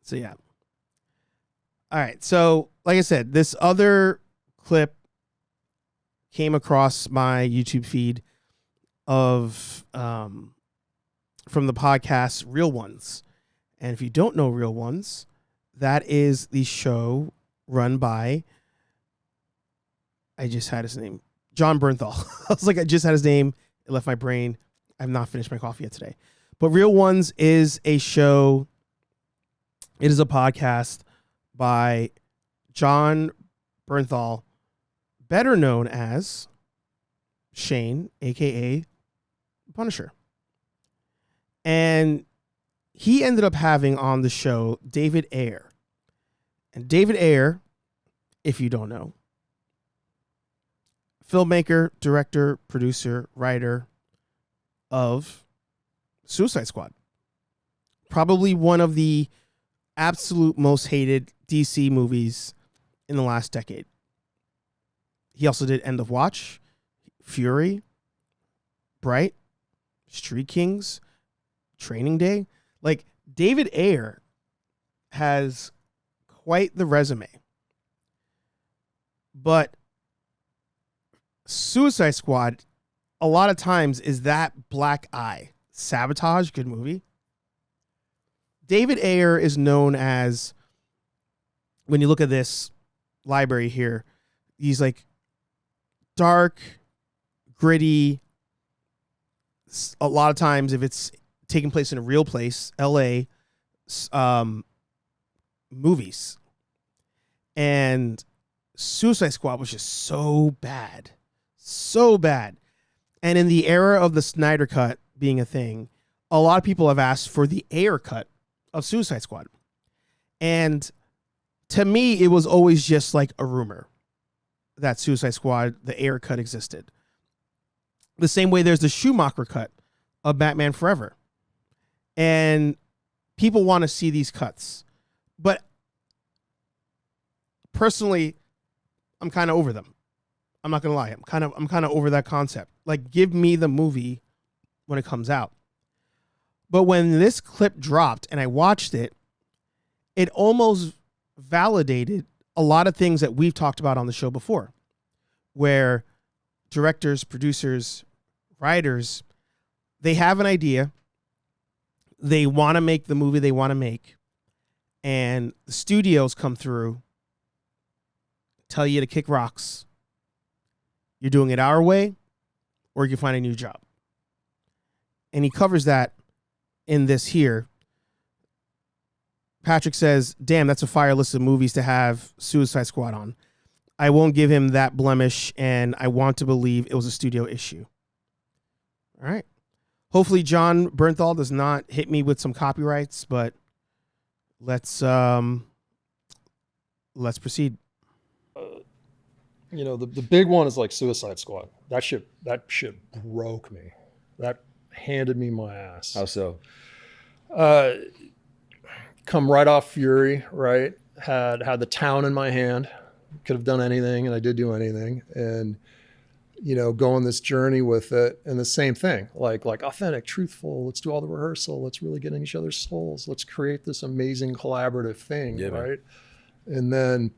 So yeah. All right. So like I said, this other clip came across my YouTube feed of from the podcast Real Ones. And if you don't know Real Ones, that is the show run by, I just had his name, John Bernthal. I was like, I just had his name. It left my brain. I've not finished my coffee yet today. But Real Ones is a show. It is a podcast by John Bernthal, better known as Shane, a.k.a. Punisher. And he ended up having on the show David Ayre. And David Ayre, if you don't know, filmmaker, director, producer, writer of Suicide Squad. Probably one of the absolute most hated DC movies in the last decade. He also did End of Watch, Fury, Bright, Street Kings, Training Day. Like, David Ayre has quite the resume. But Suicide Squad, a lot of times, is that black eye. Sabotage, good movie. David Ayre is known as, when you look at this library here, he's like dark, gritty. A lot of times, if it's taking place in a real place, LA, movies. And Suicide Squad was just so bad. So bad. And in the era of the Snyder Cut being a thing, a lot of people have asked for the Ayre cut of Suicide Squad. And to me, it was always just like a rumor that Suicide Squad, the Ayre cut, existed. The same way there's the Schumacher cut of Batman Forever. And people want to see these cuts. But personally, I'm kind of over them. I'm not going to lie. I'm kind of over that concept. Like, give me the movie when it comes out. But when this clip dropped and I watched it, it almost validated a lot of things that we've talked about on the show before, where directors, producers, writers, they have an idea. They want to make the movie they want to make. And the studios come through, tell you to kick rocks. You're doing it our way, or you can find a new job. And he covers that in this here. Patrick says, damn, that's a fire list of movies to have Suicide Squad on. I won't give him that blemish, and I want to believe it was a studio issue. All right. Hopefully John Bernthal does not hit me with some copyrights, but let's proceed. You know, the big one is like Suicide Squad. That shit broke me. That handed me my ass. How so? Come right off Fury, right? Had the town in my hand. Could have done anything, and I did do anything. And, you know, go on this journey with it. And the same thing, like authentic, truthful. Let's do all the rehearsal. Let's really get in each other's souls. Let's create this amazing collaborative thing, right? Man. And then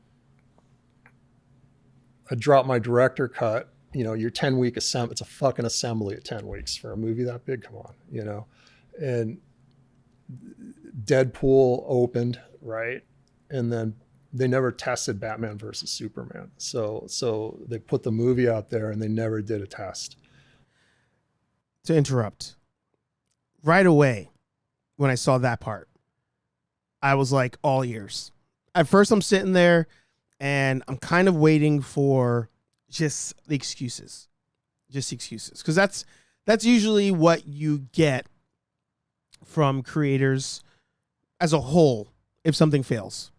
I dropped my director cut. You know, your 10-week assembly, it's a fucking assembly at 10 weeks for a movie that big. Come on, you know. And Deadpool opened, right? And then they never tested Batman versus Superman. So they put the movie out there and they never did a test. To interrupt, right away when I saw that part, I was like all ears. At first I'm sitting there and I'm kind of waiting for just the excuses. Because that's usually what you get from creators as a whole if something fails.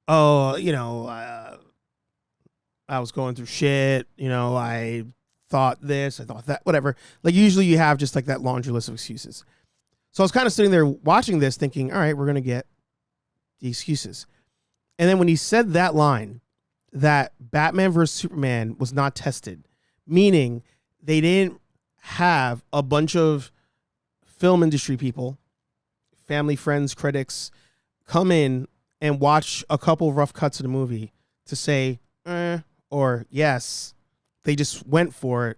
Oh, you know, I was going through shit. You know, I thought this, I thought that, whatever. Like, usually you have just like that laundry list of excuses. So I was kind of sitting there watching this thinking, all right, we're going to get the excuses. And then when he said that line, that Batman versus Superman was not tested, meaning they didn't have a bunch of film industry people, family, friends, critics, come in and watch a couple of rough cuts of the movie to say, or yes, they just went for it.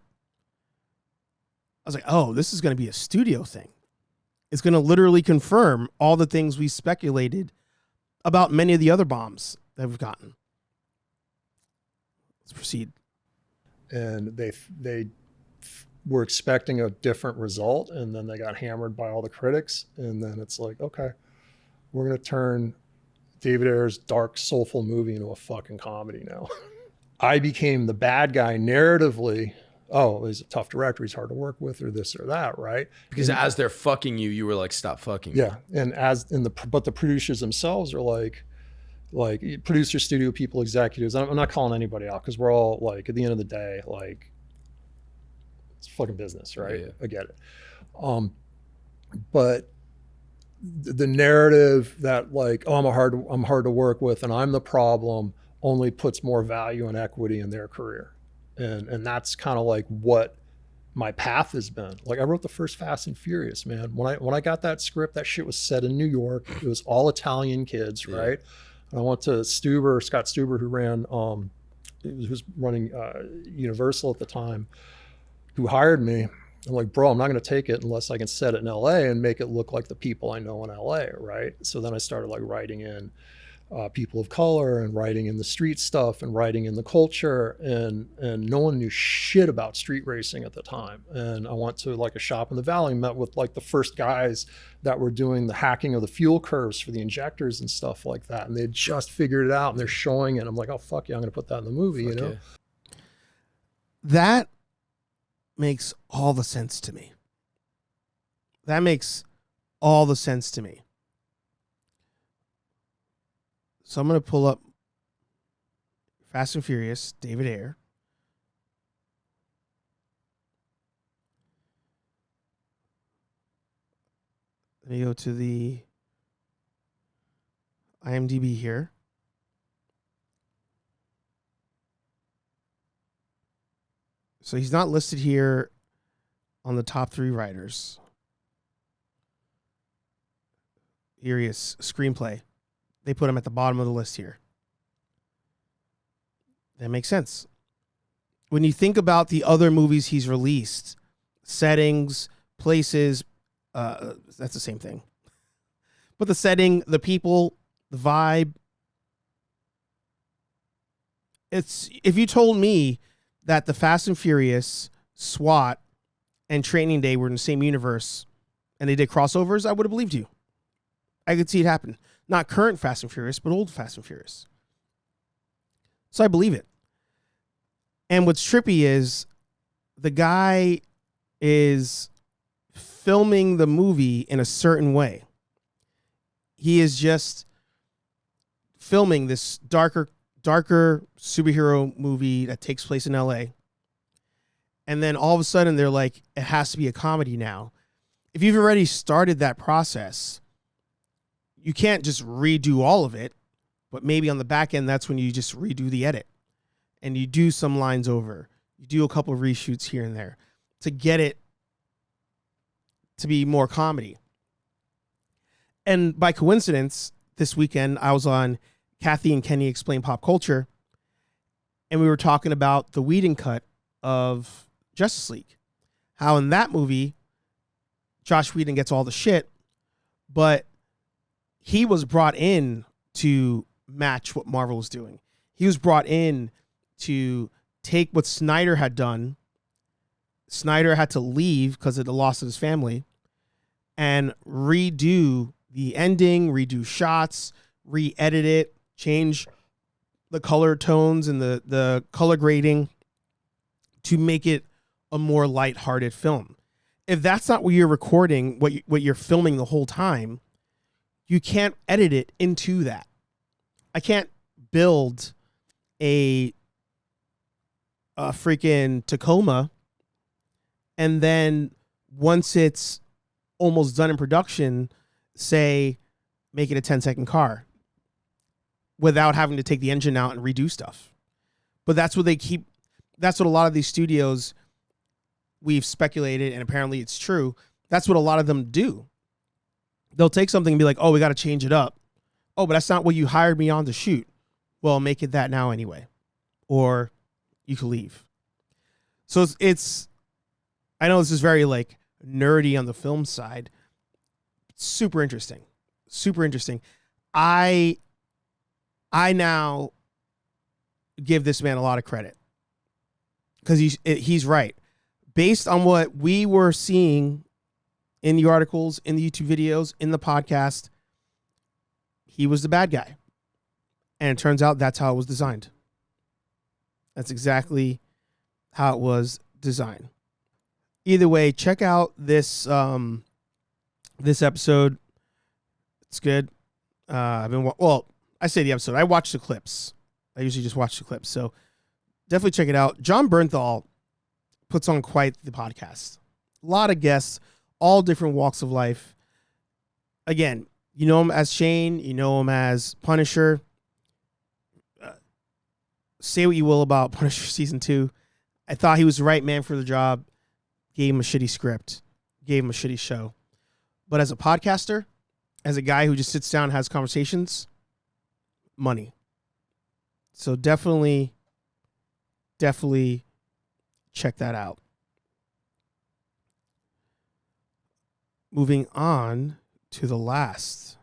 I was like, oh, this is going to be a studio thing. It's going to literally confirm all the things we speculated about many of the other bombs that we've gotten. Let's proceed. And they were expecting a different result, and then they got hammered by all the critics. And then it's like, okay, we're going to turn David Ayre's dark, soulful movie into a fucking comedy now. I became the bad guy narratively. Oh, he's a tough director, he's hard to work with, or this or that, right? Because as they're fucking you, you were like, stop fucking me. Yeah. And but the producers themselves are like producer, studio people, executives. I'm not calling anybody out, because we're all like, at the end of the day, like, it's fucking business, right? Yeah. I get it. But the narrative that like, oh, I'm hard to work with and I'm the problem, only puts more value and equity in their career. And that's kind of like what my path has been. Like, I wrote the first Fast and Furious, man. When I got that script, that shit was set in New York. It was all Italian kids, Yeah. right? And I went to Scott Stuber, who ran, who was running Universal at the time, who hired me. I'm like, bro, I'm not going to take it unless I can set it in LA and make it look like the people I know in LA, right? So then I started like writing in people of color and writing in the street stuff and writing in the culture, and no one knew shit about street racing at the time. And I went to like a shop in the Valley, met with like the first guys that were doing the hacking of the fuel curves for the injectors and stuff like that, and they just figured it out and they're showing it. I'm like, oh fuck yeah, I'm gonna put that in the movie. You know, That makes all the sense to me. That makes all the sense to me. So I'm going to pull up Fast and Furious, David Ayre. Let me go to the IMDb here. So he's not listed here on the top 3 writers. Here he is, screenplay. They put him at the bottom of the list here. That makes sense. When you think about the other movies he's released, settings, places, that's the same thing. But the setting, the people, the vibe. It's, if you told me that the Fast and Furious, SWAT, and Training Day were in the same universe and they did crossovers, I would have believed you. I could see it happen. Not current Fast and Furious, but old Fast and Furious. So I believe it. And what's trippy is the guy is filming the movie in a certain way. He is just filming this darker superhero movie that takes place in LA. And then all of a sudden they're like, it has to be a comedy now. If you've already started that process, you can't just redo all of it, but maybe on the back end, that's when you just redo the edit and you do some lines over. You do a couple of reshoots here and there to get it to be more comedy. And by coincidence, this weekend, I was on Kathy and Kenny Explain Pop Culture, and we were talking about the Whedon cut of Justice League. How in that movie, Joss Whedon gets all the shit, but he was brought in to match what Marvel was doing. He was brought in to take what Snyder had done. Snyder had to leave because of the loss of his family and redo the ending, redo shots, re-edit it, change the color tones and the color grading to make it a more lighthearted film. If that's not what you're recording, what you're filming the whole time, you can't edit it into that. I can't build a freaking Tacoma and then once it's almost done in production, say, make it a 10-second car without having to take the engine out and redo stuff. But that's what that's what a lot of these studios, we've speculated, and apparently it's true, that's what a lot of them do. They'll take something and be like, oh, we got to change it up. Oh, but that's not what you hired me on to shoot. Well, make it that now anyway, or you can leave. So it's I know this is very like nerdy on the film side. Super interesting. Super interesting. I now give this man a lot of credit because he's right. Based on what we were seeing in the articles, in the YouTube videos, in the podcast, he was the bad guy. And it turns out that's how it was designed. That's exactly how it was designed. Either way, check out this this episode. It's good. I say the episode. I watched the clips. I usually just watch the clips. So definitely check it out. John Bernthal puts on quite the podcast. A lot of guests, all different walks of life. Again, you know him as Shane. You know him as Punisher. Say what you will about Punisher Season 2. I thought he was the right man for the job. Gave him a shitty script. Gave him a shitty show. But as a podcaster, as a guy who just sits down and has conversations, money. So definitely check that out. Moving on to the last